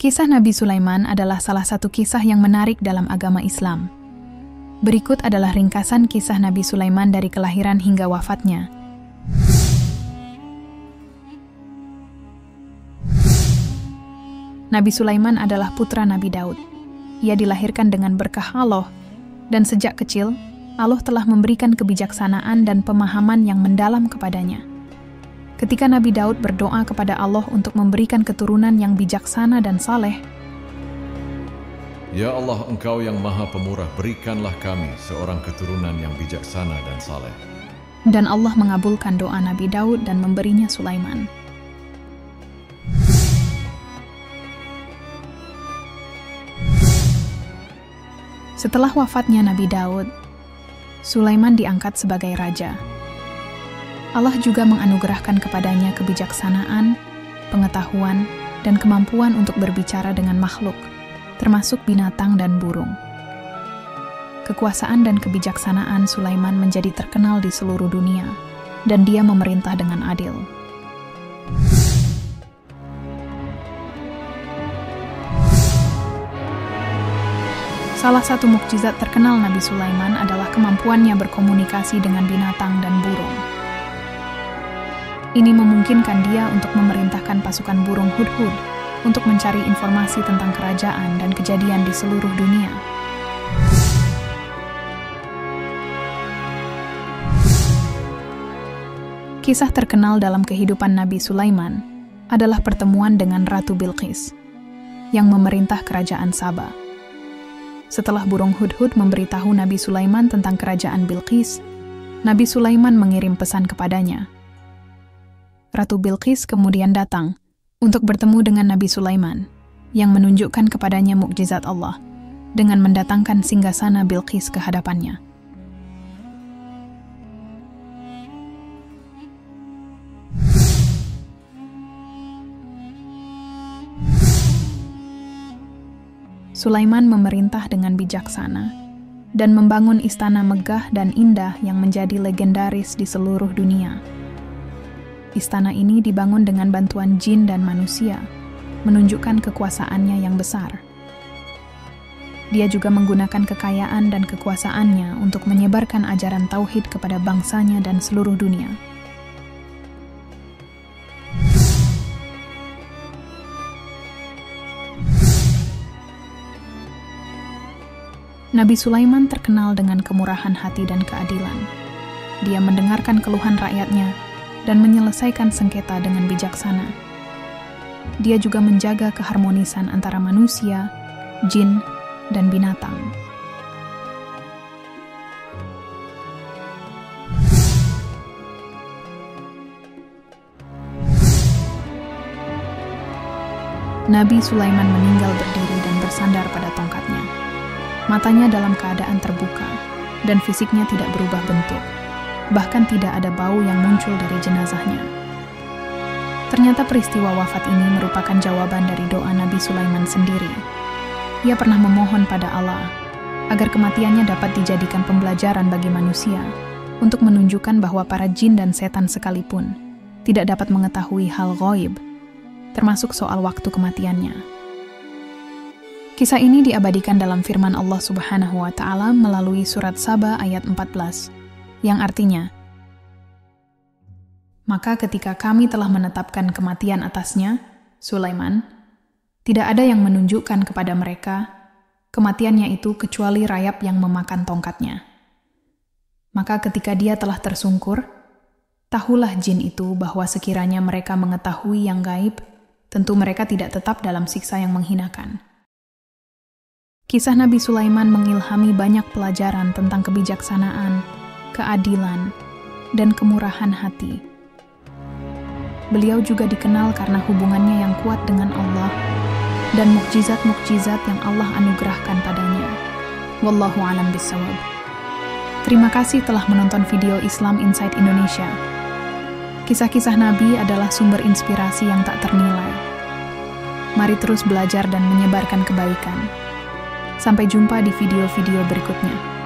Kisah Nabi Sulaiman adalah salah satu kisah yang menarik dalam agama Islam. Berikut adalah ringkasan kisah Nabi Sulaiman dari kelahiran hingga wafatnya. Nabi Sulaiman adalah putra Nabi Daud. Ia dilahirkan dengan berkah Allah, dan sejak kecil, Allah telah memberikan kebijaksanaan dan pemahaman yang mendalam kepadanya. Ketika Nabi Daud berdoa kepada Allah untuk memberikan keturunan yang bijaksana dan saleh, Ya Allah, Engkau yang Maha Pemurah, berikanlah kami seorang keturunan yang bijaksana dan saleh. Dan Allah mengabulkan doa Nabi Daud dan memberinya Sulaiman. Setelah wafatnya Nabi Daud, Sulaiman diangkat sebagai raja. Allah juga menganugerahkan kepadanya kebijaksanaan, pengetahuan, dan kemampuan untuk berbicara dengan makhluk, termasuk binatang dan burung. Kekuasaan dan kebijaksanaan Sulaiman menjadi terkenal di seluruh dunia, dan dia memerintah dengan adil. Salah satu mukjizat terkenal Nabi Sulaiman adalah kemampuannya berkomunikasi dengan binatang dan burung. Ini memungkinkan dia untuk memerintahkan pasukan burung Hudhud untuk mencari informasi tentang kerajaan dan kejadian di seluruh dunia. Kisah terkenal dalam kehidupan Nabi Sulaiman adalah pertemuan dengan Ratu Bilqis yang memerintah kerajaan Saba. Setelah burung Hudhud memberitahu Nabi Sulaiman tentang kerajaan Bilqis, Nabi Sulaiman mengirim pesan kepadanya. Ratu Bilqis kemudian datang untuk bertemu dengan Nabi Sulaiman yang menunjukkan kepadanya mukjizat Allah dengan mendatangkan singgasana Bilqis ke hadapannya. Sulaiman memerintah dengan bijaksana dan membangun istana megah dan indah yang menjadi legendaris di seluruh dunia. Istana ini dibangun dengan bantuan jin dan manusia, menunjukkan kekuasaannya yang besar. Dia juga menggunakan kekayaan dan kekuasaannya untuk menyebarkan ajaran tauhid kepada bangsanya dan seluruh dunia. Nabi Sulaiman terkenal dengan kemurahan hati dan keadilan. Dia mendengarkan keluhan rakyatnya dan menyelesaikan sengketa dengan bijaksana. Dia juga menjaga keharmonisan antara manusia, jin, dan binatang. Nabi Sulaiman meninggal berdiri dan bersandar pada tongkatnya. Matanya dalam keadaan terbuka, dan fisiknya tidak berubah bentuk. Bahkan tidak ada bau yang muncul dari jenazahnya. Ternyata peristiwa wafat ini merupakan jawaban dari doa Nabi Sulaiman sendiri. Ia pernah memohon pada Allah agar kematiannya dapat dijadikan pembelajaran bagi manusia untuk menunjukkan bahwa para jin dan setan sekalipun tidak dapat mengetahui hal ghaib, termasuk soal waktu kematiannya. Kisah ini diabadikan dalam firman Allah Subhanahu wa Ta'ala melalui surat Saba ayat 14. Yang artinya, maka ketika kami telah menetapkan kematian atasnya, Sulaiman, tidak ada yang menunjukkan kepada mereka kematiannya itu kecuali rayap yang memakan tongkatnya. Maka ketika dia telah tersungkur, tahulah jin itu bahwa sekiranya mereka mengetahui yang gaib, tentu mereka tidak tetap dalam siksa yang menghinakan. Kisah Nabi Sulaiman mengilhami banyak pelajaran tentang kebijaksanaan, keadilan, dan kemurahan hati. Beliau juga dikenal karena hubungannya yang kuat dengan Allah dan mukjizat-mukjizat yang Allah anugerahkan padanya. Wallahu a'lam bishawab. Terima kasih telah menonton video Islam Insight Indonesia. Kisah-kisah Nabi adalah sumber inspirasi yang tak ternilai. Mari terus belajar dan menyebarkan kebaikan. Sampai jumpa di video-video berikutnya.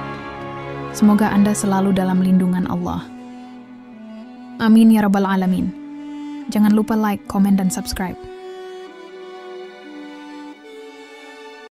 Semoga Anda selalu dalam lindungan Allah. Amin ya rabbal alamin. Jangan lupa like, komen, dan subscribe.